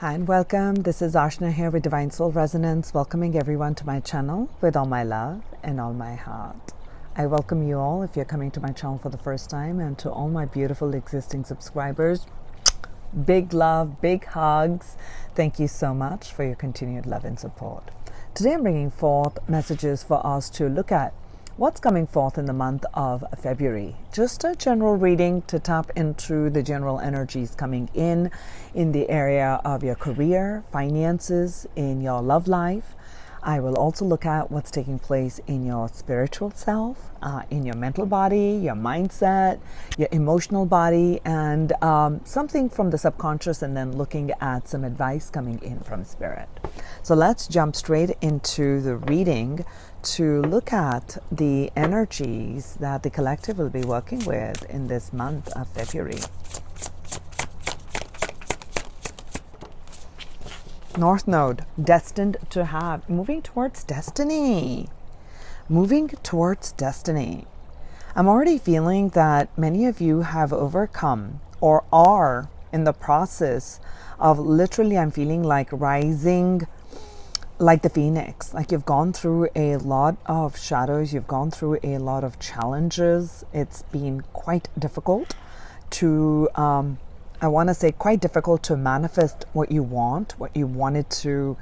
Hi and welcome. This is Archana here with Divine Soul Resonance, welcoming everyone to my channel with all my love and all my heart. I welcome you all if you're coming to my channel for the first time, and to all my beautiful existing subscribers, big love, big hugs. Thank you so much for your continued love and support. Today I'm bringing forth messages for us to look at what's coming forth in the month of February. Just a general reading to tap into the general energies coming in the area of your career, finances, in your love life. I will also look at what's taking place in your spiritual self, in your mental body, your mindset, your emotional body, and something from the subconscious, and then looking at some advice coming in from spirit. So let's jump straight into the reading to look at the energies that the collective will be working with in this month of February. North Node, destined to have, moving towards destiny. Moving towards destiny. I'm already feeling that many of you have overcome or are in the process of literally, I'm feeling like rising like the phoenix. Like you've gone through a lot of shadows, you've gone through a lot of challenges. It's been quite difficult to quite difficult to manifest what you want, what you wanted to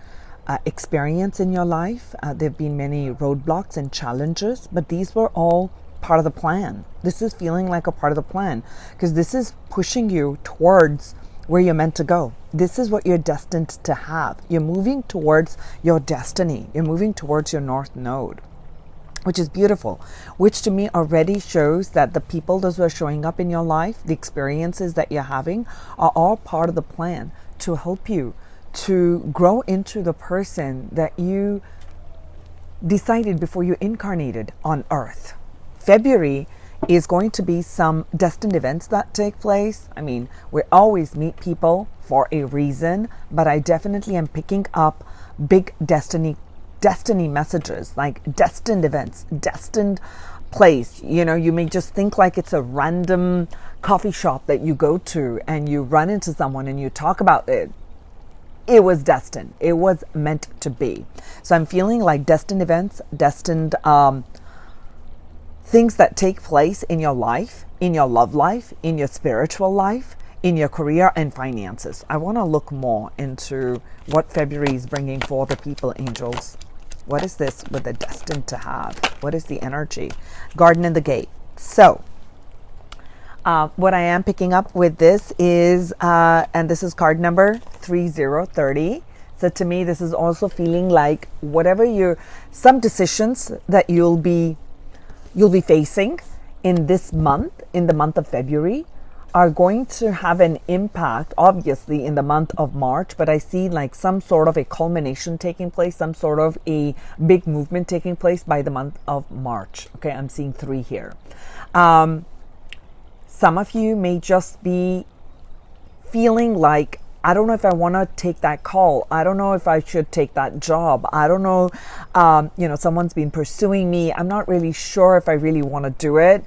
experience in your life. There have been many roadblocks and challenges, but these were all part of the plan. This is feeling like a part of the plan, because this is pushing you towards where you're meant to go. This is what you're destined to have. You're moving towards your destiny. You're moving towards your North Node, which is beautiful, which to me already shows that the people, those who are showing up in your life, the experiences that you're having, are all part of the plan to help you to grow into the person that you decided before you incarnated on Earth. February is going to be some destined events that take place. I mean, we always meet people for a reason, but I definitely am picking up big destiny messages, like destined events, destined place. You know, you may just think like it's a random coffee shop that you go to and you run into someone and you talk about it. It was destined. It was meant to be. So I'm feeling like destined events, destined things that take place in your life, in your love life, in your spiritual life, in your career and finances. I want to look more into what February is bringing for the people, angels. What is this with the destined to have? What is the energy? Garden in the gate. So, what I am picking up with this is, and this is card number 3030. So to me, this is also feeling like some decisions that you'll be facing in this month, in the month of February, are going to have an impact, obviously, in the month of March. But I see like some sort of a culmination taking place, some sort of a big movement taking place by the month of March. Okay, I'm seeing 3 here. Some of you may just be feeling like, I don't know if I want to take that call. I don't know if I should take that job. I don't know, someone's been pursuing me. I'm not really sure if I really want to do it.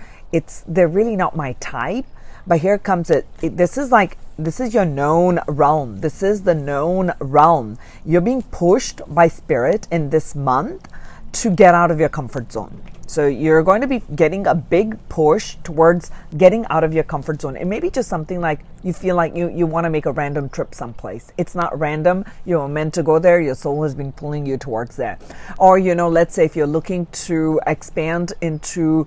They're really not my type. But here comes it. This is your known realm. This is the known realm. You're being pushed by spirit in this month to get out of your comfort zone. So you're going to be getting a big push towards getting out of your comfort zone. It may be just something like you feel like you want to make a random trip someplace. It's not random. You're meant to go there. Your soul has been pulling you towards that. Or, let's say if you're looking to expand into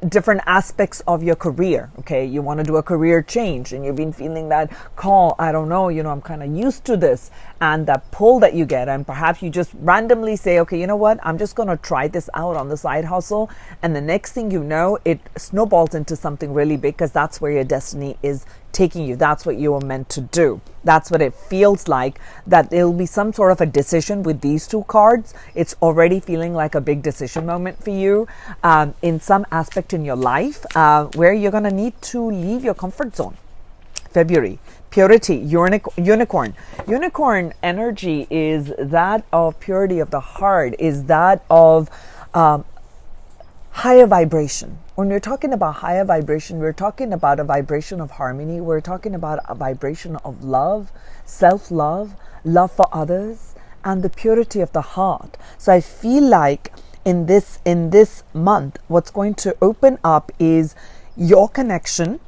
different aspects of your career. Okay, you want to do a career change and you've been feeling that call. I don't know, I'm kind of used to this, and that pull that you get, and perhaps you just randomly say, okay, you know what, I'm just going to try this out on the side hustle, and the next thing you know, it snowballs into something really big, because that's where your destiny is taking you. That's what you were meant to do. That's what it feels like, that there'll be some sort of a decision with these 2 cards. It's already feeling like a big decision moment for you in some aspect in your life where you're going to need to leave your comfort zone. February, purity, unicorn. Unicorn energy is that of purity of the heart, is that of higher vibration. When we're talking about higher vibration, we're talking about a vibration of harmony. We're talking about a vibration of love, self-love, love for others, and the purity of the heart. So I feel like in this month, what's going to open up is your connection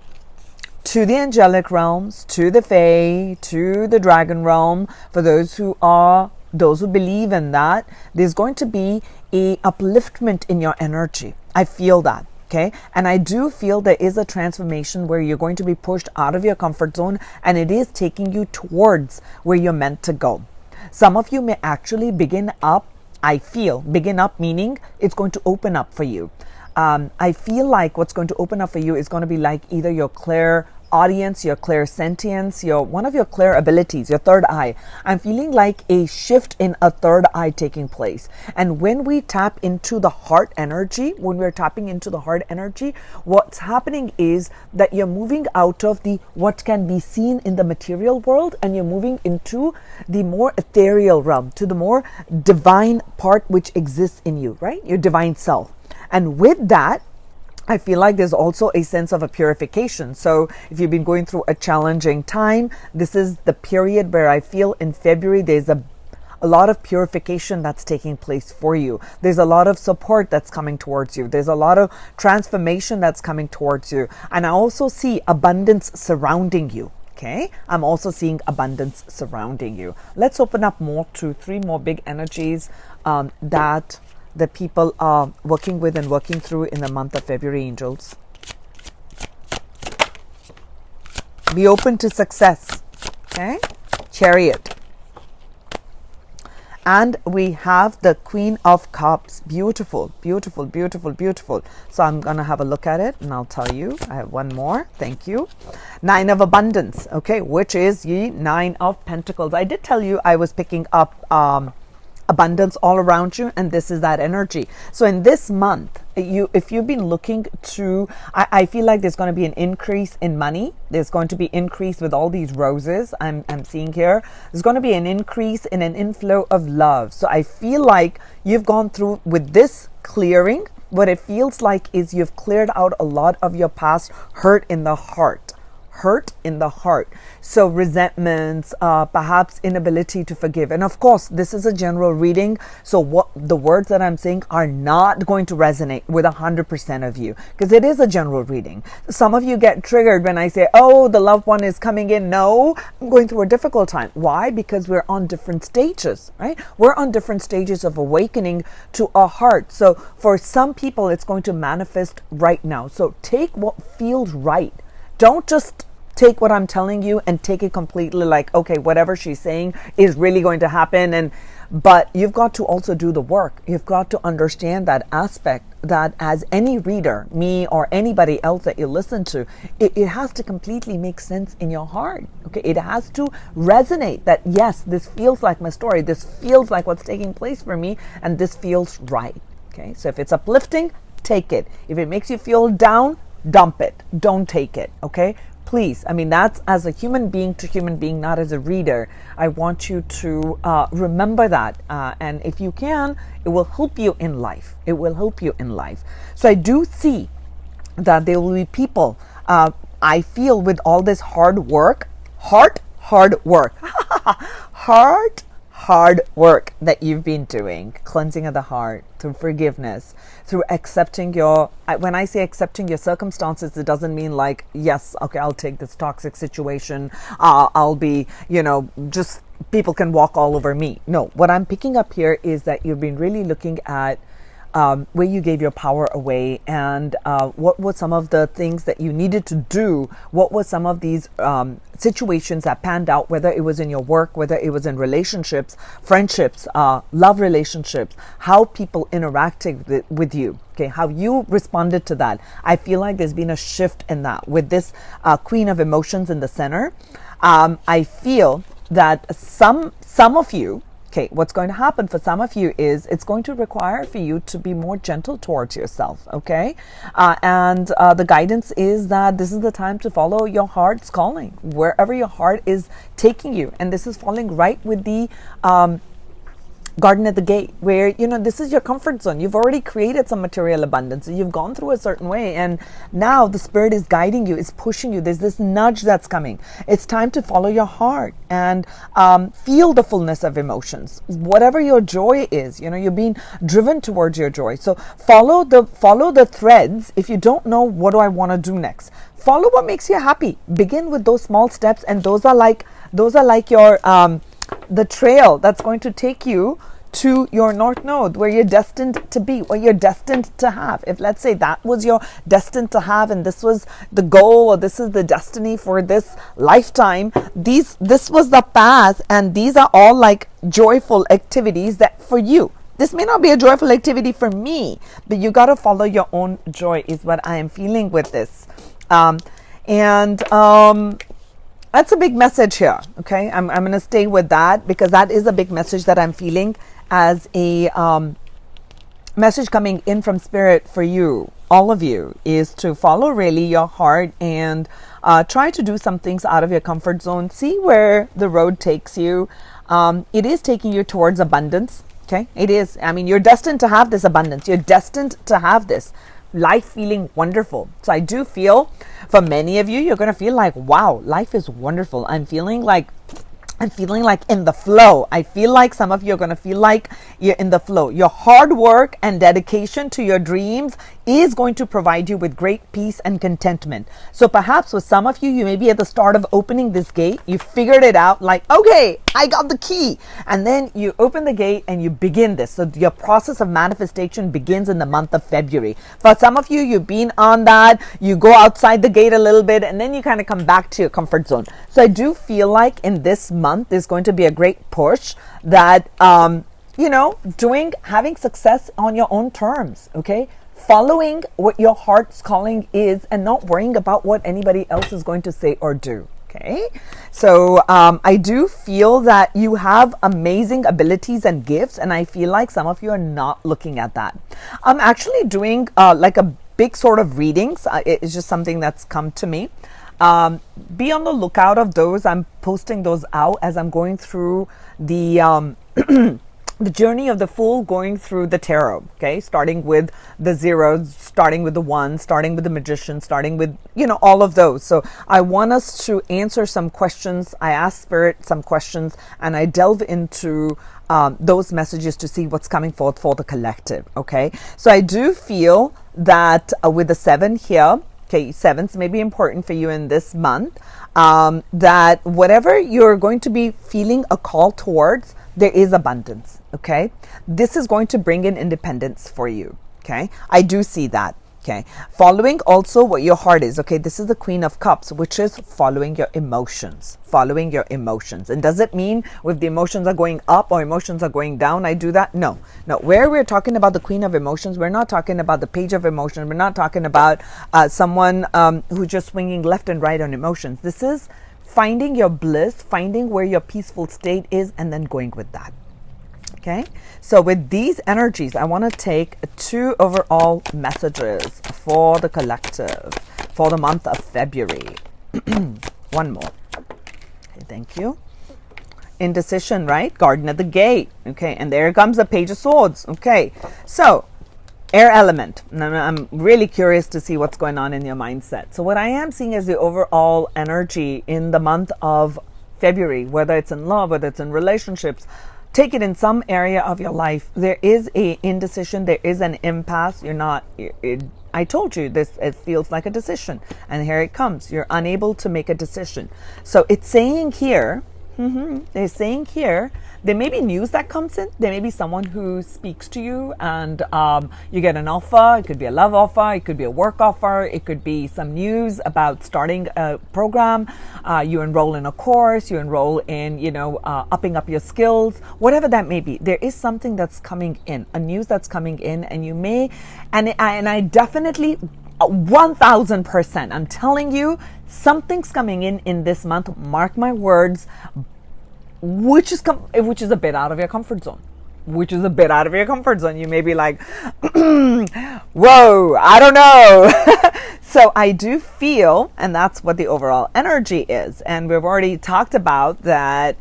to the angelic realms, to the fae, to the dragon realm. For those who believe in that, there's going to be a upliftment in your energy. I feel that. Okay. And I do feel there is a transformation where you're going to be pushed out of your comfort zone, and it is taking you towards where you're meant to go. Some of you may actually begin up meaning it's going to open up for you. I feel like what's going to open up for you is going to be like either your clear audience, your clairsentience, one of your clear abilities, your third eye. I'm feeling like a shift in a third eye taking place. And when we tap into the heart energy, what's happening is that you're moving out of what can be seen in the material world, and you're moving into the more ethereal realm, to the more divine part which exists in you, right? Your divine self. And with that, I feel like there's also a sense of a purification. So if you've been going through a challenging time, this is the period where I feel in February there's a lot of purification that's taking place for you. There's a lot of support that's coming towards you. There's a lot of transformation that's coming towards you. And I also see abundance surrounding you. Okay, I'm also seeing abundance surrounding you. Let's open up more to 3 more big energies that the people are working with and working through in the month of February, angels. Be open to success. Okay, Chariot. And we have the Queen of Cups. Beautiful, beautiful, beautiful, beautiful. So I'm going to have a look at it and I'll tell you. I have one more. Thank you. 9 of Abundance. Okay, which is the 9 of Pentacles. I did tell you I was picking up abundance all around you, and this is that energy. So in this month, if you've been looking to, I feel like there's going to be an increase in money. There's going to be increase with all these roses I'm seeing here. There's going to be an increase in an inflow of love. So I feel like you've gone through with this clearing. What it feels like is you've cleared out a lot of your past hurt in the heart. So resentments, perhaps inability to forgive. And of course, this is a general reading. So what the words that I'm saying are not going to resonate with 100% of you, because it is a general reading. Some of you get triggered when I say, oh, the loved one is coming in. No, I'm going through a difficult time. Why? Because we're on different stages, right? We're on different stages of awakening to our heart. So for some people, it's going to manifest right now. So take what feels right. Don't just take what I'm telling you and take it completely like, okay, whatever she's saying is really going to happen. But you've got to also do the work. You've got to understand that aspect, that as any reader, me or anybody else that you listen to, it has to completely make sense in your heart. Okay, it has to resonate that, yes, this feels like my story. This feels like what's taking place for me, and this feels right. Okay, so if it's uplifting, take it. If it makes you feel down, dump it. Don't take it. Okay, please. I mean, that's as a human being to human being, not as a reader. I want you to remember that. And if you can, it will help you in life. It will help you in life. So I do see that there will be people, I feel, with all this hard work, hard work, hard work that you've been doing, cleansing of the heart, through forgiveness, through accepting when I say accepting your circumstances, it doesn't mean like, yes, okay, I'll take this toxic situation. I'll be, just people can walk all over me. No, what I'm picking up here is that you've been really looking at where you gave your power away, and what were some of the things that you needed to do? What were some of these situations that panned out, whether it was in your work, whether it was in relationships, friendships, love relationships, how people interacted with you, okay, how you responded to that. I feel like there's been a shift in that with this Queen of Emotions in the center. I feel that some of you, okay, what's going to happen for some of you is it's going to require for you to be more gentle towards yourself, okay? And the guidance is that this is the time to follow your heart's calling, wherever your heart is taking you. And this is falling right with the garden at the gate, where this is your comfort zone. You've already created some material abundance, you've gone through a certain way, and now the spirit is guiding you, is pushing you. There's this nudge that's coming. It's time to follow your heart and feel the fullness of emotions, whatever your joy is. You're being driven towards your joy, so follow the threads. If you don't know, what do I want to do next, follow what makes you happy. Begin with those small steps, and those are like your the trail that's going to take you to your North Node, where you're destined to be, or you're destined to have. If, let's say, that was your destined to have, and this was the goal, or this is the destiny for this lifetime, this was the path, and these are all like joyful activities that for you. This may not be a joyful activity for me, but you got to follow your own joy, is what I am feeling with this. That's a big message here. Okay, I'm going to stay with that, because that is a big message that I'm feeling as a message coming in from Spirit for you, all of you, is to follow really your heart and try to do some things out of your comfort zone. See where the road takes you. It is taking you towards abundance. Okay, it is. I mean, you're destined to have this abundance. You're destined to have this life feeling wonderful. So I do feel for many of you, you're going to feel like, wow, life is wonderful. I'm feeling like in the flow. I feel like some of you are going to feel like you're in the flow. Your hard work and dedication to your dreams is going to provide you with great peace and contentment. So perhaps with some of you, you may be at the start of opening this gate. You figured it out, like, okay, I got the key. And then you open the gate and you begin this. So your process of manifestation begins in the month of February. For some of you, you've been on that. You go outside the gate a little bit, and then you kind of come back to your comfort zone. So I do feel like in this month, there's going to be a great push that, having success on your own terms, okay? Following what your heart's calling is, and not worrying about what anybody else is going to say or do. Okay, so I do feel that you have amazing abilities and gifts, and I feel like some of you are not looking at that. I'm actually doing like a big sort of readings. It's just something that's come to me. Be on the lookout of those. I'm posting those out as I'm going through the the journey of the Fool, going through the tarot. Okay, starting with the zeros, starting with the ones, starting with the Magician, starting with all of those. So I want us to answer some questions. I ask Spirit some questions, and I delve into those messages to see what's coming forth for the collective. Okay, so I do feel that with the 7 here. Okay, 7s may be important for you in this month. That whatever you're going to be feeling a call towards, there is abundance. Okay, this is going to bring in independence for you. Okay, I do see that. Okay, following also what your heart is. Okay, this is the Queen of Cups, which is following your emotions. Following your emotions. And does it mean if the emotions are going up or emotions are going down, I do that? No. Where we're talking about the Queen of Emotions, we're not talking about the Page of Emotions. We're not talking about someone who's just swinging left and right on emotions. This is finding your bliss, finding where your peaceful state is, and then going with that. Okay, so with these energies, I want to take 2 overall messages for the collective for the month of February. One more. Okay, thank you. Indecision, right? Garden at the gate. Okay, and there comes the Page of Swords. Okay, so air element. I'm really curious to see what's going on in your mindset. So what I am seeing is the overall energy in the month of February, whether it's in love, whether it's in relationships. Take it in some area of your life. There is a indecision. There is an impasse. You're not. I told you this. It feels like a decision, and here it comes. You're unable to make a decision. So it's saying here. They're saying here, there may be news that comes in. There may be someone who speaks to you, and you get an offer. It could be a love offer. It could be a work offer. It could be some news about starting a program. You enroll in a course. You enroll in, upping up your skills. Whatever that may be, there is something that's coming in, a news that's coming in, and you may, and I definitely, 1000%, I'm telling you, something's coming in this month. Mark my words, which is a bit out of your comfort zone. You may be like, whoa, I don't know. So I do feel, and that's what the overall energy is. And we've already talked about that.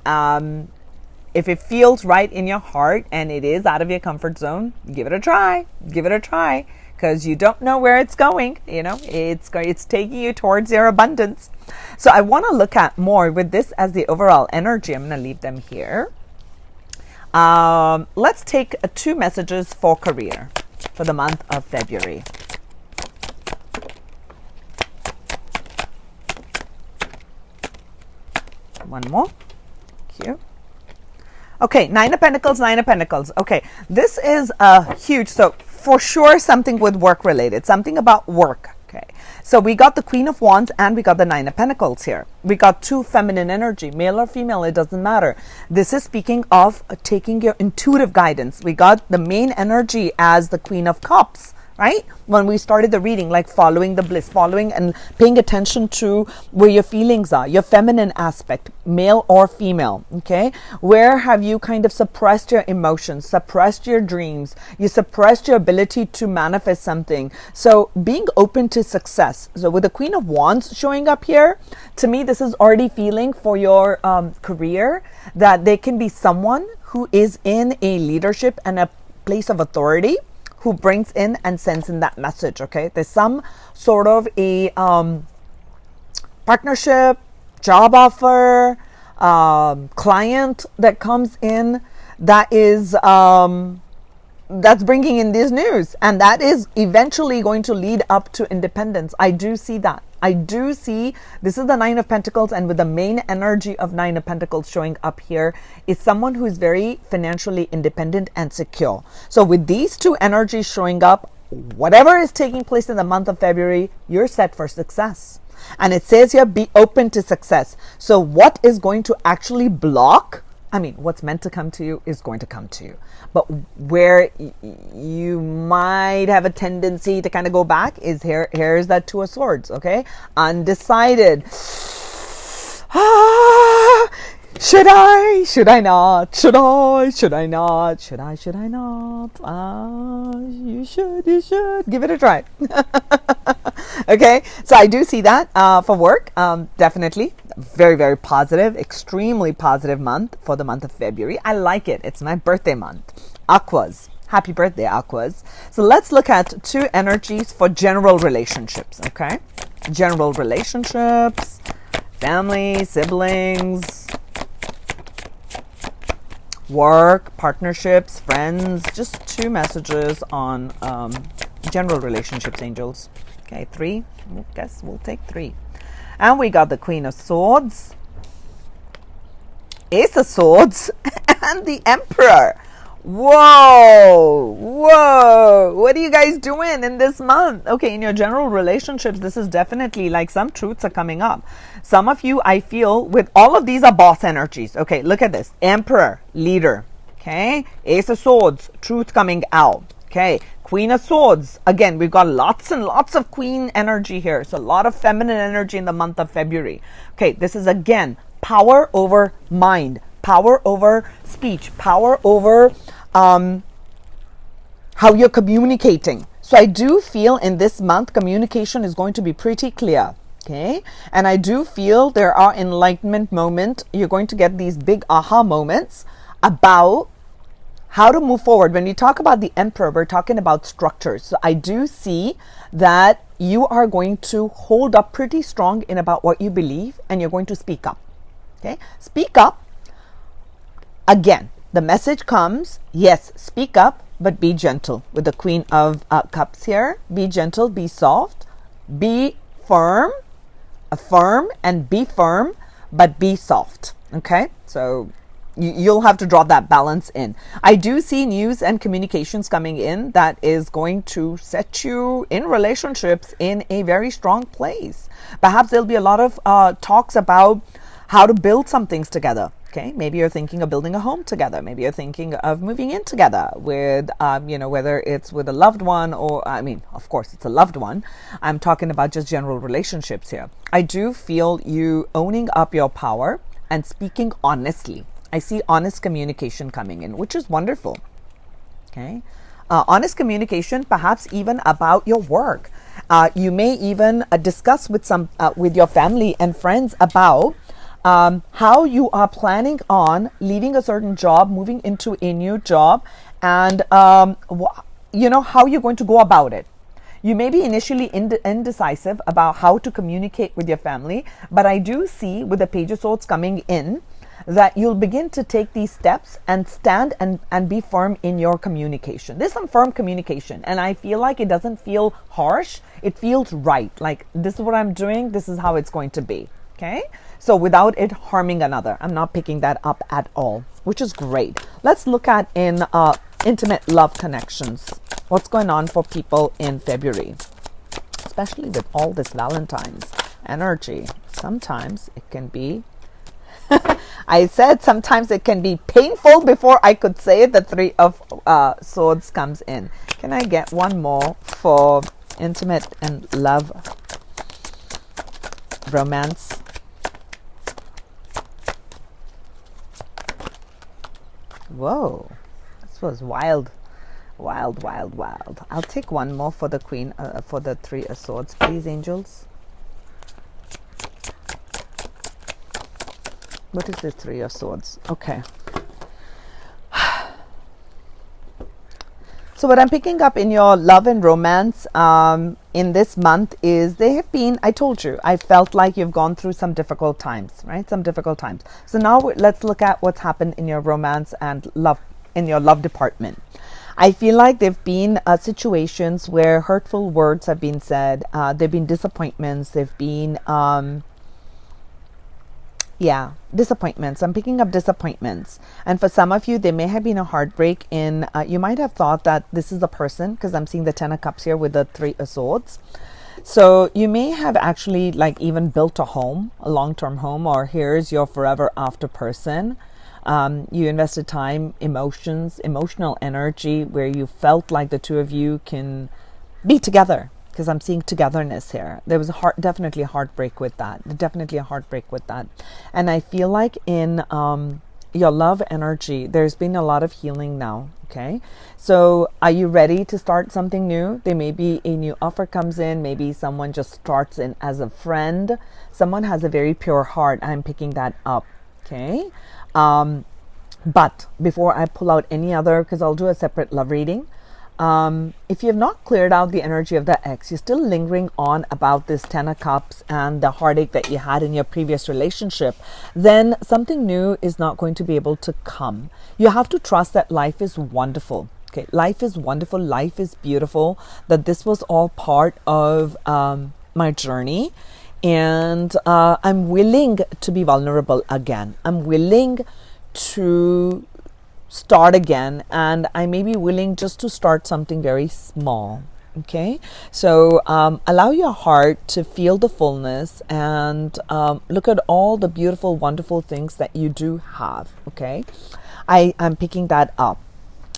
If it feels right in your heart and it is out of your comfort zone, give it a try. Give it a try, because you don't know where it's going. It's taking you towards your abundance. So I want to look at more with this as the overall energy. I'm going to leave them here. Let's take 2 messages for career for the month of February. One more. Thank you. Okay, 9 of Pentacles, 9 of Pentacles. Okay, this is a huge, so for sure something with work related, something about work. Okay, so we got the Queen of Wands and we got the 9 of Pentacles here. We got 2 feminine energy, male or female, it doesn't matter. This is speaking of taking your intuitive guidance. We got the main energy as the Queen of Cups, right? When we started the reading, like following the bliss, following and paying attention to where your feelings are, your feminine aspect, male or female, okay? Where have you kind of suppressed your emotions, suppressed your dreams, you suppressed your ability to manifest something. So being open to success. So with the Queen of Wands showing up here, to me, this is already feeling for your career that there can be someone who is in a leadership and a place of authority who brings in and sends in that message, okay? There's some sort of a partnership, job offer, client that comes in that is that's bringing in this news, and that is eventually going to lead up to independence. I do see that. I do see this is the 9 of Pentacles, and with the main energy of 9 of Pentacles showing up here is someone who is very financially independent and secure. So with these 2 energies showing up, whatever is taking place in the month of February, you're set for success. And it says here, be open to success. So what is going to actually block? I mean, what's meant to come to you is going to come to you. But where you might have a tendency to kind of go back is here's that 2 of Swords, okay? Undecided. Should I? Should I not? Should I? Should I not? Should I? Should I not? You should. You should. Give it a try. Okay, so I do see that for work. Definitely. Very, very positive. Extremely positive month for the month of February. I like it. It's my birthday month. Aquas. Happy birthday, Aquas. So let's look at 2 energies for general relationships, okay? General relationships, family, siblings, work, partnerships, friends. Just 2 messages on general relationships, angels. Okay, 3. I guess we'll take 3. And we got the Queen of Swords, Ace of Swords, and the Emperor. Whoa, whoa. What are you guys doing in this month? Okay, in your general relationships, this is definitely like some truths are coming up. Some of you, I feel, with all of these are boss energies. Okay, look at this. Emperor, leader. Okay, Ace of Swords, truth coming out. Okay, Queen of Swords. Again, we've got lots and lots of Queen energy here. So a lot of feminine energy in the month of February. Okay, this is again power over mind, power over speech, power over how you're communicating. So I do feel in this month communication is going to be pretty clear. Okay, and I do feel there are enlightenment moments. You're going to get these big aha moments about how to move forward. When we talk about the Emperor, we're talking about structures. So I do see that you are going to hold up pretty strong in about what you believe, and you're going to speak up. Okay, speak up. Again, the message comes, yes, speak up, but be gentle. With the Queen of Cups here, be gentle, be soft, be firm, affirm and be firm, but be soft. Okay, so you'll have to draw that balance in. I do see news and communications coming in that is going to set you in relationships in a very strong place. Perhaps there'll be a lot of talks about how to build some things together. Okay, maybe you're thinking of building a home together. Maybe you're thinking of moving in together with, whether it's with a loved one or, of course, it's a loved one. I'm talking about just general relationships here. I do feel you owning up your power and speaking honestly. I see honest communication coming in, which is wonderful. Okay, honest communication, perhaps even about your work. You may even discuss with with your family and friends about how you are planning on leaving a certain job, moving into a new job, and how you're going to go about it. You may be initially indecisive about how to communicate with your family, but I do see with the Page of Swords coming in that you'll begin to take these steps and stand and be firm in your communication. There's some firm communication, and I feel like it doesn't feel harsh. It feels right. Like, this is what I'm doing. This is how it's going to be. Okay? So without it harming another. I'm not picking that up at all, which is great. Let's look at in intimate love connections. What's going on for people in February, especially with all this Valentine's energy. Sometimes it can be I said sometimes it can be painful before I could say the Three of Swords comes in. Can I get one more for intimate and love, romance? Whoa, this was wild. Wild. I'll take one more for the Queen, for the Three of Swords, please, angels. What is the Three of Swords? Okay. So what I'm picking up in your love and romance in this month is they have been, I told you, I felt like you've gone through some difficult times, right? Some difficult times. So now let's look at what's happened in your romance and love, in your love department. I feel like there've been situations where hurtful words have been said. There've been disappointments. There've been disappointments. I'm picking up disappointments. And for some of you, there may have been a heartbreak in, you might have thought that this is the person, because I'm seeing the Ten of Cups here with the Three of Swords. So you may have actually like even built a home, a long-term home, or here's your forever after person. You invested time, emotions, emotional energy where you felt like the two of you can be together. Because I'm seeing togetherness here. There was definitely a heartbreak with that. Definitely a heartbreak with that. And I feel like in your love energy, there's been a lot of healing now. Okay. So are you ready to start something new? There may be a new offer comes in. Maybe someone just starts in as a friend. Someone has a very pure heart. I'm picking that up. Okay. But before I pull out any other, because I'll do a separate love reading. If you have not cleared out the energy of the ex, you're still lingering on about this Ten of Cups and the heartache that you had in your previous relationship, then something new is not going to be able to come. You have to trust that life is wonderful. Okay, life is wonderful. Life is beautiful. That this was all part of my journey. And I'm willing to be vulnerable again. I'm willing to start again, and I may be willing just to start something very small. Okay, so allow your heart to feel the fullness and look at all the beautiful, wonderful things that you do have. Okay, I'm picking that up.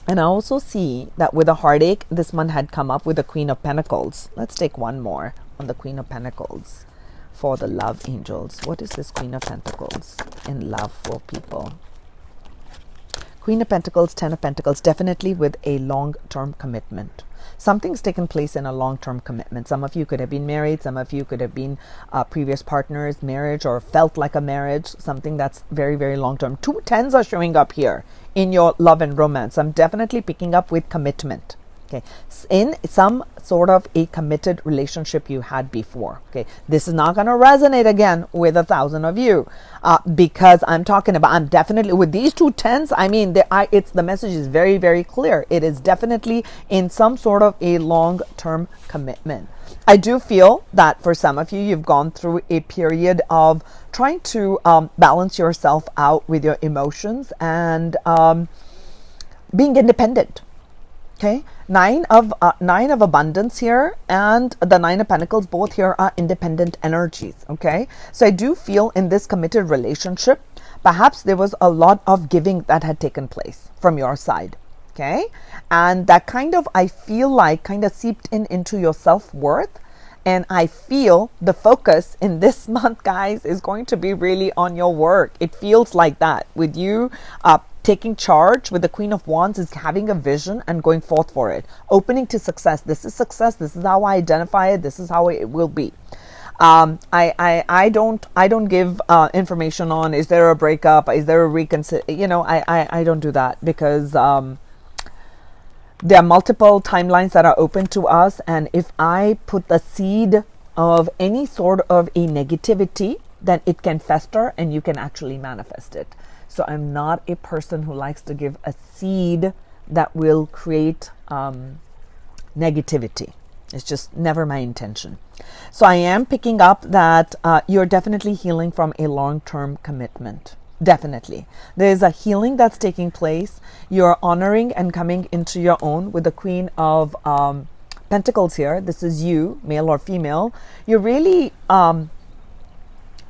And I also see that with a heartache, this one had come up with the Queen of Pentacles. Let's take one more on the Queen of Pentacles for the love angels. What is this Queen of Pentacles in love for people? Queen of Pentacles, Ten of Pentacles, definitely with a long-term commitment. Something's taken place in a long-term commitment. Some of you could have been married. Some of you could have been previous partners, marriage, or felt like a marriage. Something that's very, very long-term. 2 tens are showing up here in your love and romance. I'm definitely picking up with commitment. Okay, in some sort of a committed relationship you had before. Okay, this is not going to resonate again with 1,000 of you because I'm definitely with these 2 tens. I mean, the message is very, very clear. It is definitely in some sort of a long-term commitment. I do feel that for some of you, you've gone through a period of trying to balance yourself out with your emotions and being independent. Okay, nine of abundance here and the Nine of Pentacles, both here are independent energies. Okay, so I do feel in this committed relationship, perhaps there was a lot of giving that had taken place from your side. Okay, and that I feel like seeped into your self-worth. And I feel the focus in this month, guys, is going to be really on your work. It feels like that with you taking charge with the Queen of Wands is having a vision and going forth for it. Opening to success. This is success. This is how I identify it. This is how it will be. I don't give information on, is there a breakup, is there a I don't do that, because there are multiple timelines that are open to us, and if I put the seed of any sort of a negativity, then it can fester and you can actually manifest it. So I'm not a person who likes to give a seed that will create negativity. It's just never my intention. So I am picking up that you're definitely healing from a long-term commitment. Definitely. There's a healing that's taking place. You're honoring and coming into your own with the Queen of Pentacles here. This is you, male or female. You're really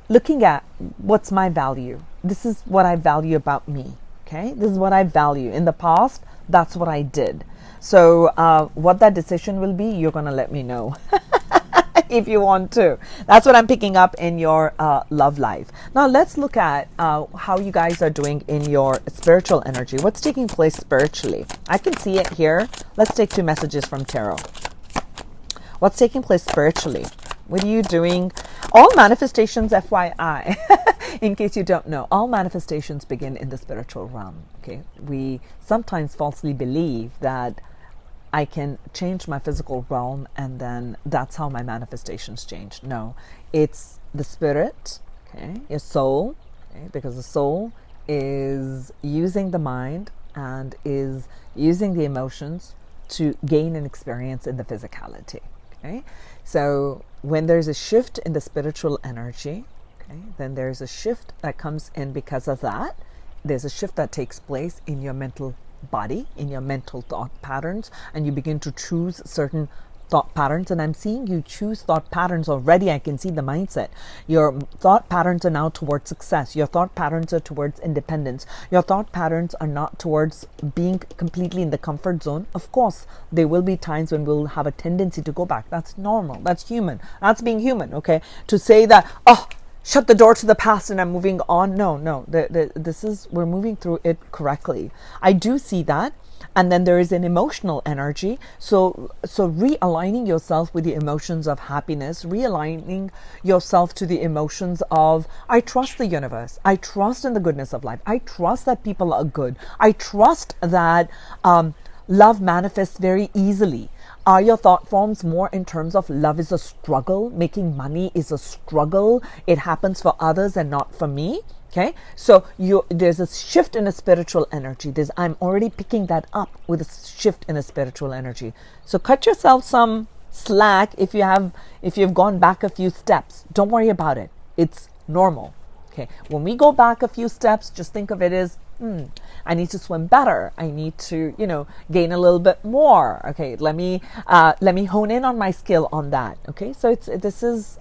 looking at what's my value. This is what I value about me. Okay? This is what I value. In the past, that's what I did. So what that decision will be, you're going to let me know. If you want to. That's what I'm picking up in your love life. Now let's look at how you guys are doing in your spiritual energy. What's taking place spiritually? I can see it here. Let's take 2 messages from tarot. What's taking place spiritually? What are you doing? All manifestations, FYI, in case you don't know, all manifestations begin in the spiritual realm. Okay, we sometimes falsely believe that I can change my physical realm and then that's how my manifestations change. No, it's the spirit, okay, your soul, okay, because the soul is using the mind and is using the emotions to gain an experience in the physicality. Okay, so when there's a shift in the spiritual energy, okay, then there's a shift that comes in because of that. There's a shift that takes place in your mental body, in your mental thought patterns, and you begin to choose certain thought patterns. And I'm seeing you choose thought patterns already. I can see the mindset. Your thought patterns are now towards success. Your thought patterns are towards independence. Your thought patterns are not towards being completely in the comfort zone. Of course, there will be times when we'll have a tendency to go back. That's normal. That's human. That's being human. Okay, to say that, oh, shut the door to the past and I'm moving on. No. We're moving through it correctly. I do see that. And then there is an emotional energy. So realigning yourself with the emotions of happiness, realigning yourself to the emotions of, I trust the universe. I trust in the goodness of life. I trust that people are good. I trust that love manifests very easily. Are your thought forms more in terms of love is a struggle, making money is a struggle, it happens for others and not for me? Okay, so there's a shift in a spiritual energy. I'm already picking that up with a shift in a spiritual energy. So cut yourself some slack if you've gone back a few steps. Don't worry about it. It's normal. Okay, when we go back a few steps, just think of it as I need to swim better. I need to, gain a little bit more. Okay, let me hone in on my skill on that. Okay, so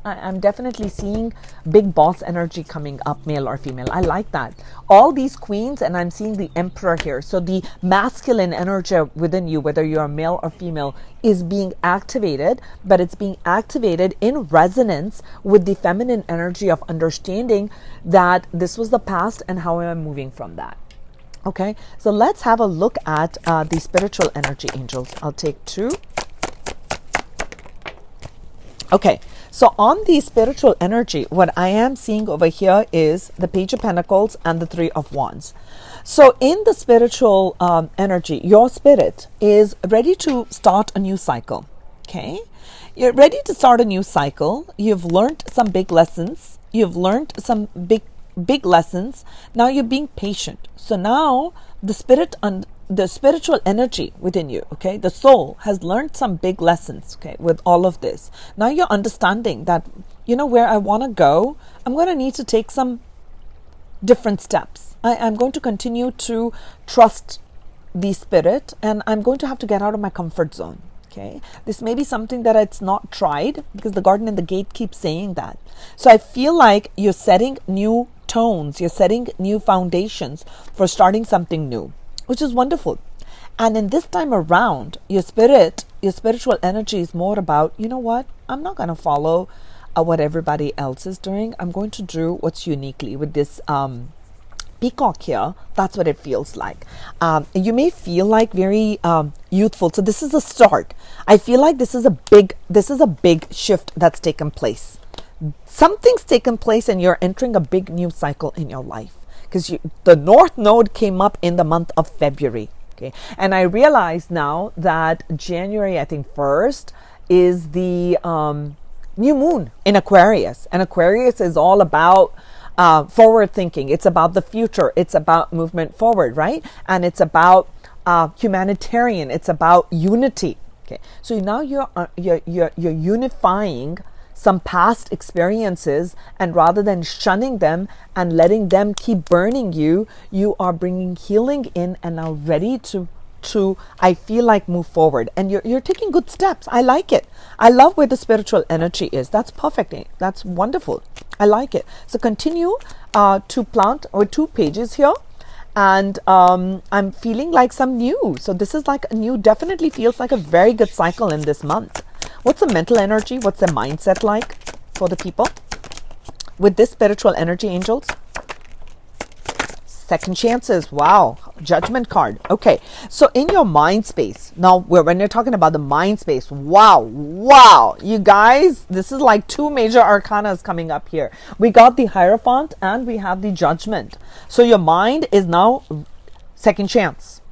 I'm definitely seeing big boss energy coming up, male or female. I like that. All these queens, and I'm seeing the emperor here. So the masculine energy within you, whether you're male or female, is being activated, but it's being activated in resonance with the feminine energy of understanding that this was the past and how am I moving from that. Okay, so let's have a look at the spiritual energy angels. I'll take 2. Okay, so on the spiritual energy, what I am seeing over here is the Page of Pentacles and the 3 of Wands. So in the spiritual energy, your spirit is ready to start a new cycle. Okay, you're ready to start a new cycle. You've learned some big lessons. You've learned some big lessons. Now you're being patient. So now the spirit and the spiritual energy within you, okay, the soul has learned some big lessons, okay, with all of this. Now you're understanding that, where I want to go, I'm going to need to take some different steps. I'm going to continue to trust the spirit, and I'm going to have to get out of my comfort zone. Okay, this may be something that it's not tried, because the garden and the gate keep saying that. So I feel like you're setting new tones, you're setting new foundations for starting something new, which is wonderful. And in this time around, your spiritual energy is more about, I'm not going to follow what everybody else is doing. I'm going to do what's uniquely with this peacock here. That's what it feels like. You may feel like very youthful. So this is a start. I feel like this is a big shift that's taken place. Something's taken place and you're entering a big new cycle in your life, because the North Node came up in the month of February. Okay, and I realize now that January, I think 1st, is the new moon in Aquarius, and Aquarius is all about forward thinking. It's about the future. It's about movement forward, right? And it's about humanitarian. It's about unity. Okay, so now you're unifying some past experiences, and rather than shunning them and letting them keep burning you, you are bringing healing in and now ready to I feel like move forward, and you're taking good steps. I like it. I love where the spiritual energy is. That's perfect. That's wonderful. I like it. So continue to plant with 2 pages here, and I'm feeling like some new. So this is like a new, definitely feels like a very good cycle in this month. What's the mental energy? What's the mindset like for the people with this spiritual energy, angels? Second chances. Wow. Judgment card. Okay. So in your mind space, now when you're talking about the mind space, wow. You guys, this is like 2 major arcanas coming up here. We got the Hierophant and we have the Judgment. So your mind is now second chance.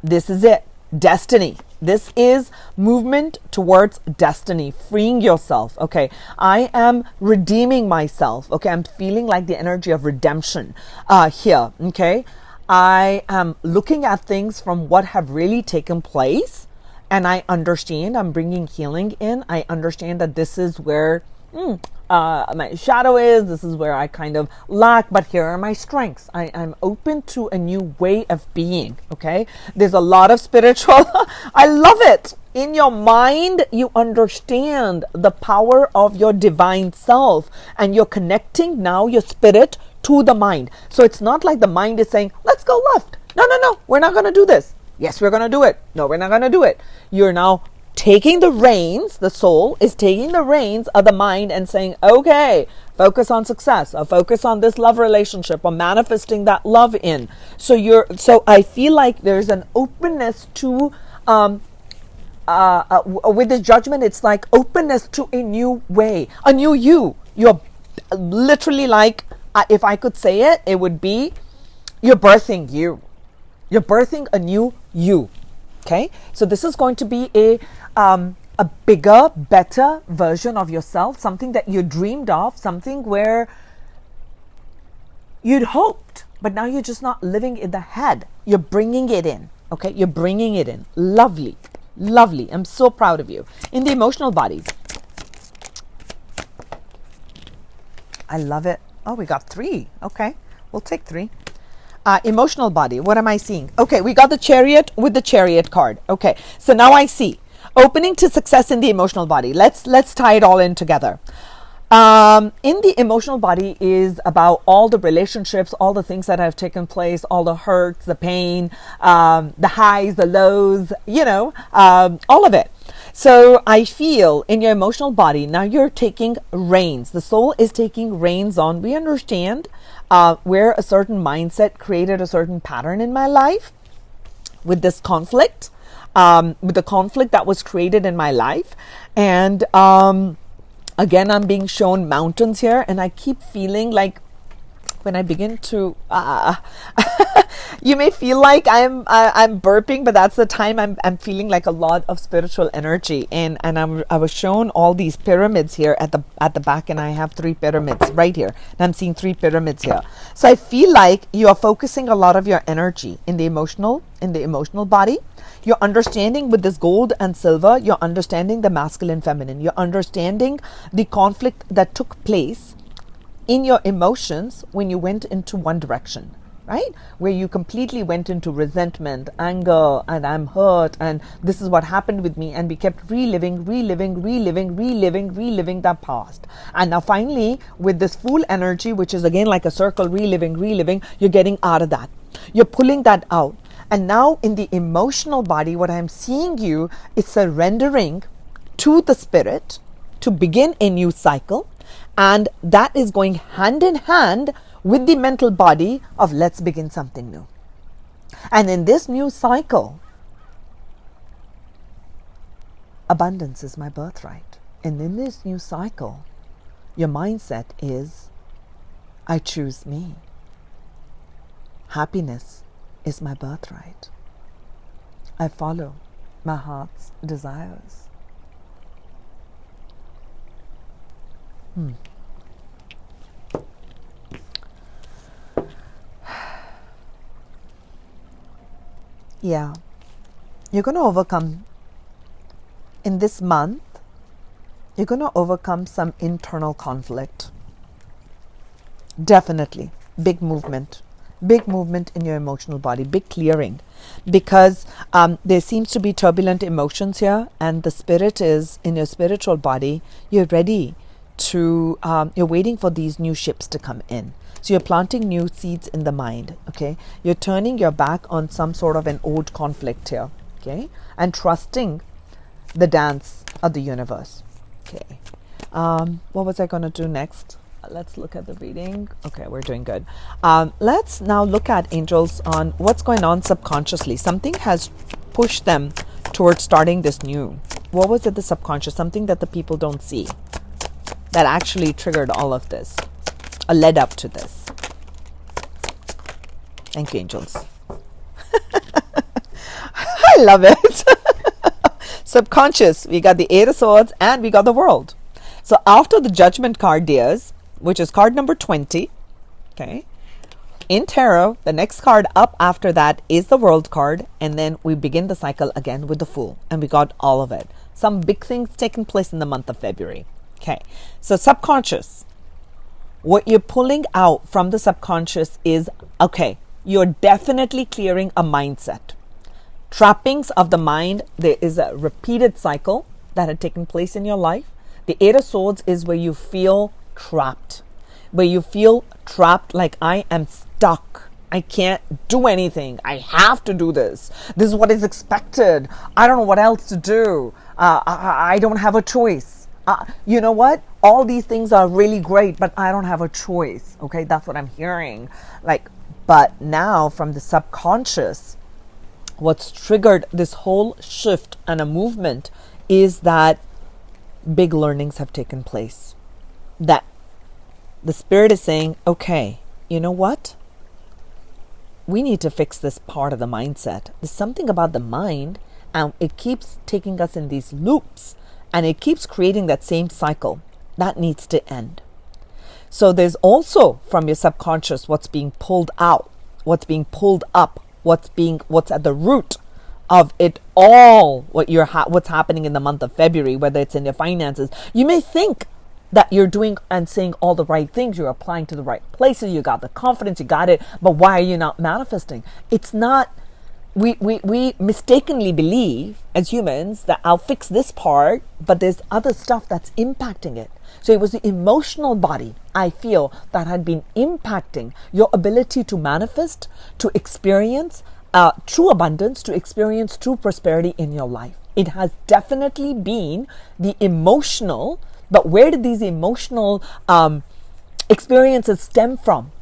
This is it. Destiny. This is movement towards destiny, freeing yourself. Okay, I am redeeming myself. Okay, I'm feeling like the energy of redemption here. Okay, I am looking at things from what have really taken place, and I understand. I'm bringing healing in. I understand that this is where my shadow is. This is where I kind of lack, but here are my strengths. I'm open to a new way of being. Okay, there's a lot of spiritual. I love it. In your mind, you understand the power of your divine self, and you're connecting now your spirit to the mind. So it's not like the mind is saying, let's go left. No, we're not going to do this. Yes, we're going to do it. No, we're not going to do it. You're now taking the reins. The soul is taking the reins of the mind and saying, okay, focus on success, or focus on this love relationship, or manifesting that love in. So I feel like there's an openness to with this Judgment, it's like openness to a new way, a new you. You're literally like, if I could say it, it would be, you're birthing you. You're birthing a new you. Okay, so this is going to be a bigger, better version of yourself, something that you dreamed of, something where you'd hoped, but now you're just not living in the head. You're bringing it in. Okay, you're bringing it in. Lovely. I'm so proud of you. In the emotional body, I love it. Oh, we got 3. Okay, we'll take 3. Emotional body, what am I seeing? Okay, we got the Chariot with the Chariot card. Okay, so now I see opening to success in the emotional body. Let's tie it all in together. In the emotional body is about all the relationships, all the things that have taken place, all the hurts, the pain, the highs, the lows, all of it. So I feel in your emotional body, now you're taking reins. The soul is taking reins on. We understand where a certain mindset created a certain pattern in my life with this conflict, with the conflict that was created in my life. And again, I'm being shown mountains here, and I keep feeling like when I begin to, you may feel like I'm burping, but that's the time I'm feeling like a lot of spiritual energy, and I was shown all these pyramids here at the back, and I have 3 pyramids right here, and I'm seeing 3 pyramids here. So I feel like you are focusing a lot of your energy in the emotional body. You're understanding with this gold and silver, you're understanding the masculine, feminine. You're understanding the conflict that took place in your emotions when you went into one direction, right? Where you completely went into resentment, anger, and I'm hurt, and this is what happened with me. And we kept reliving that past. And now finally, with this Fool energy, which is again like a circle, reliving, you're getting out of that. You're pulling that out. And now in the emotional body, what I'm seeing you is surrendering to the spirit to begin a new cycle. And that is going hand in hand with the mental body of let's begin something new. And in this new cycle, abundance is my birthright. And in this new cycle, Your mindset is, I choose me. Happiness is my birthright. I follow my heart's desires. Yeah, you're going to overcome in this month. You're going to overcome some internal conflict. Definitely. Big movement in your emotional body, big clearing, because there seems to be turbulent emotions here, and the spirit is in your spiritual body. You're ready to, you're waiting for these new ships to come in. So you're planting new seeds in the mind, okay? You're turning your back on some sort of an old conflict here, okay? And trusting the dance of the universe, okay? What was I going to do next? Let's look at the reading. Okay, we're doing good. Let's now look at angels on what's going on subconsciously. Something has pushed them towards starting this new. What was it, the subconscious? Something that the people don't see that actually triggered all of this, or led up to this. Thank you, angels. I love it. Subconscious. We got the Eight of Swords and we got the World. So after the Judgment card, dears, which is card number 20, okay, in tarot, the next card up after that is the World card, and then we begin the cycle again with the Fool, and we got all of it. Some big things taking place in the month of February. Okay, so subconscious, what you're pulling out from the subconscious is, okay, you're definitely clearing a mindset. Trappings of the mind, there is a repeated cycle that had taken place in your life. The Eight of Swords is where you feel trapped, like I am stuck. I can't do anything. I have to do this. This is what is expected. I don't know what else to do. I don't have a choice. You know what? All these things are really great, but I don't have a choice. Okay, that's what I'm hearing. But now from the subconscious, what's triggered this whole shift and a movement is that big learnings have taken place. That the spirit is saying, okay, you know what? We need to fix this part of the mindset. There's something about the mind, and it keeps taking us in these loops, and it keeps creating that same cycle. That needs to end. So there's also from your subconscious what's being pulled out, what's being pulled up, what's at the root of it all, what's happening in the month of February, whether it's in your finances. You may think that you're doing and saying all the right things, you're applying to the right places, you got the confidence, you got it, but why are you not manifesting? It's not, we mistakenly believe as humans that I'll fix this part, but there's other stuff that's impacting it. So it was the emotional body, I feel, that had been impacting your ability to manifest, to experience true abundance, to experience true prosperity in your life. It has definitely been the emotional. But where did these emotional experiences stem from?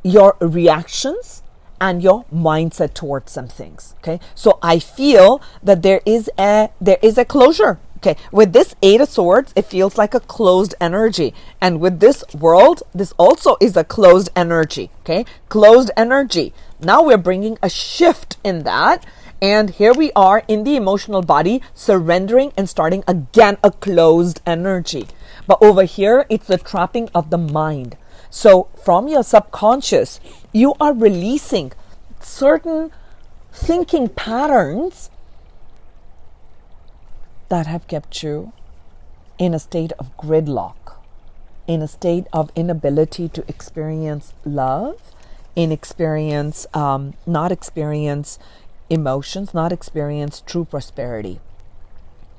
Your reactions and your mindset towards some things. Okay, so I feel that there is a closure. Okay, with this Eight of Swords, it feels like a closed energy, and with this World, this also is a closed energy. Okay, closed energy. Now we're bringing a shift in that. And here we are in the emotional body, surrendering and starting again a closed energy. But over here, it's the trapping of the mind. So from your subconscious, you are releasing certain thinking patterns that have kept you in a state of gridlock, in a state of inability to experience love, not experience emotions, not experience true prosperity.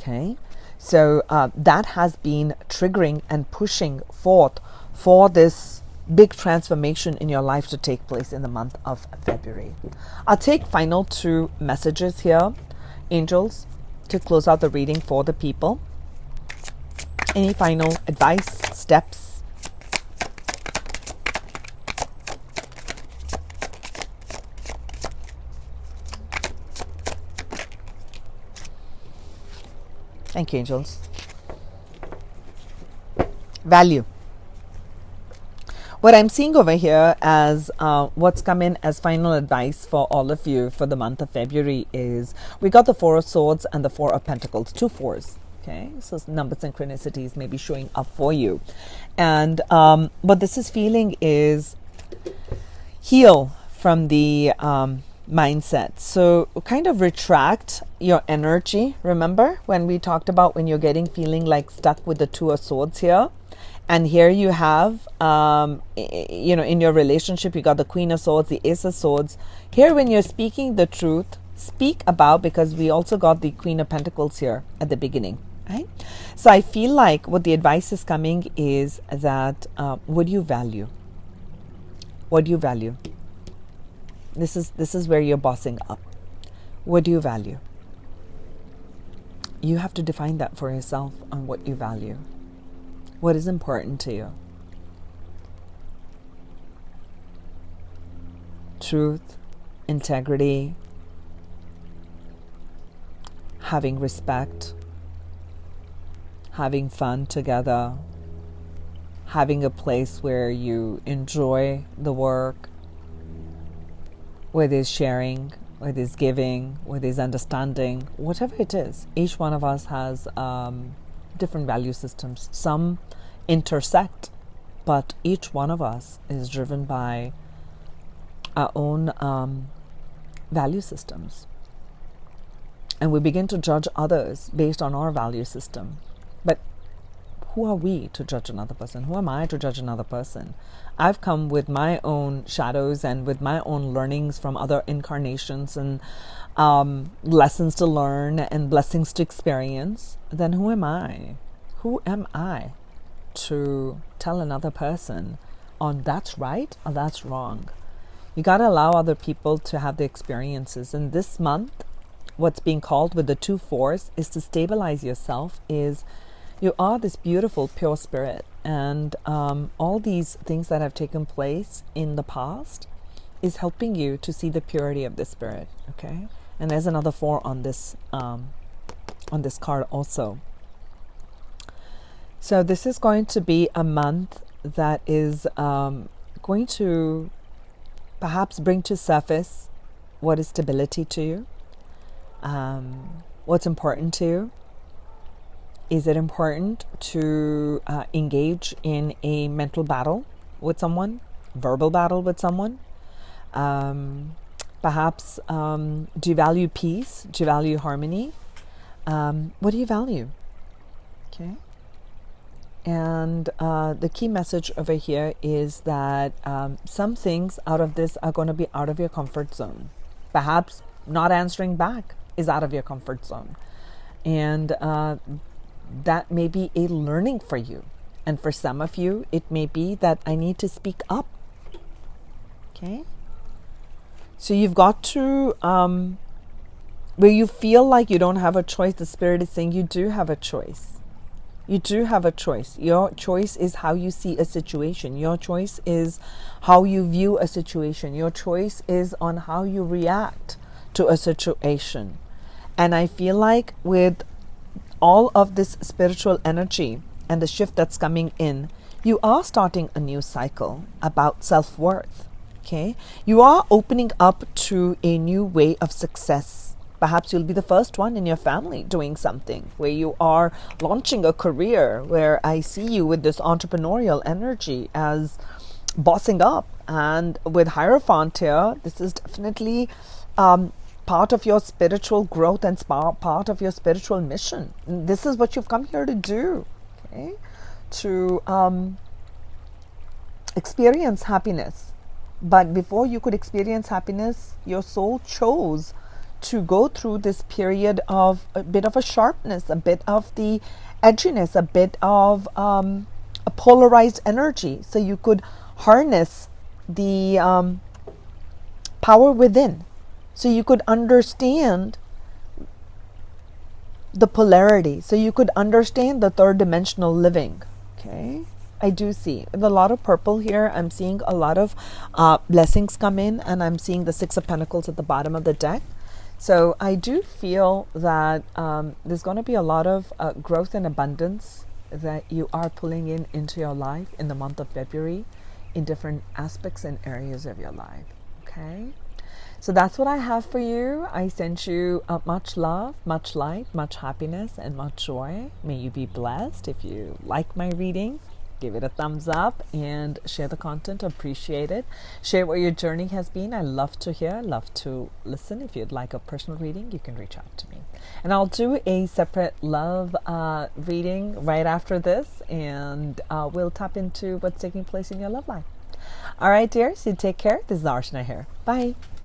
Okay, so that has been triggering and pushing forth for this big transformation in your life to take place in the month of February. I'll take final 2 messages here, angels, to close out the reading for the people. Any final advice, steps? Thank you, angels. Value. What I'm seeing over here as what's come in as final advice for all of you for the month of February is we got the Four of Swords and the Four of Pentacles, two fours. Okay, so number synchronicities may be showing up for you. And what this is feeling is heal from the mindset. So kind of retract your energy. Remember when we talked about when you're getting feeling like stuck with the Two of Swords here? And here you have, in your relationship, you got the Queen of Swords, the Ace of Swords. Here, when you're speaking the truth, speak about, because we also got the Queen of Pentacles here at the beginning, right? So I feel like what the advice is coming is that what do you value? What do you value? This is where you're bossing up. What do you value? You have to define that for yourself on what you value. What is important to you? Truth, integrity, having respect, having fun together, having a place where you enjoy the work, where there's sharing, where there's giving, where there's understanding, whatever it is. Each one of us has different value systems. Some intersect, but each one of us is driven by our own value systems. And we begin to judge others based on our value system. But who are we to judge another person? Who am I to judge another person? I've come with my own shadows and with my own learnings from other incarnations and lessons to learn and blessings to experience. Then who am I? Who am I to tell another person on that's right or that's wrong? You got to allow other people to have the experiences. And this month, what's being called with the two fours is to stabilize yourself. Is you are this beautiful pure spirit, and all these things that have taken place in the past is helping you to see the purity of the spirit. Okay, and there's another four on this card also. So this is going to be a month that is going to perhaps bring to surface what is stability to you, what's important to you. Is it important to engage in a mental battle with someone, verbal battle with someone? Perhaps do you value peace? Do you value harmony? What do you value? Okay. And the key message over here is that some things out of this are going to be out of your comfort zone. Perhaps not answering back is out of your comfort zone. And that may be a learning for you. And for some of you, it may be that I need to speak up. Okay? So you've got to, where you feel like you don't have a choice, the Spirit is saying you do have a choice. You do have a choice. Your choice is how you see a situation. Your choice is how you view a situation. Your choice is on how you react to a situation. And I feel like with all of this spiritual energy and the shift that's coming in, you are starting a new cycle about self-worth. Okay? You are opening up to a new way of success. Perhaps you'll be the first one in your family doing something, where you are launching a career, where I see you with this entrepreneurial energy as bossing up. And with Hierophant here, this is definitely part of your spiritual growth and part of your spiritual mission. This is what you've come here to do, okay? To experience happiness. But before you could experience happiness, your soul chose to go through this period of a bit of a sharpness, a bit of the edginess, a bit of a polarized energy, so you could harness the power within, so you could understand the polarity, so you could understand the third dimensional living. Okay, I do see with a lot of purple here. I'm seeing a lot of blessings come in, and I'm seeing the Six of Pentacles at the bottom of the deck. So I do feel that there's going to be a lot of growth and abundance that you are pulling in into your life in the month of February. in different aspects and areas of your life. Okay? So that's what I have for you. I send you much love, much light, much happiness, and much joy. May you be blessed. If you like my reading, give it a thumbs up and share the content. Appreciate it. Share what your journey has been. I love to hear, love to listen. If you'd like a personal reading, you can reach out to me. And I'll do a separate love reading right after this, and we'll tap into what's taking place in your love life. All right, dears, you take care. This is Archana here. Bye.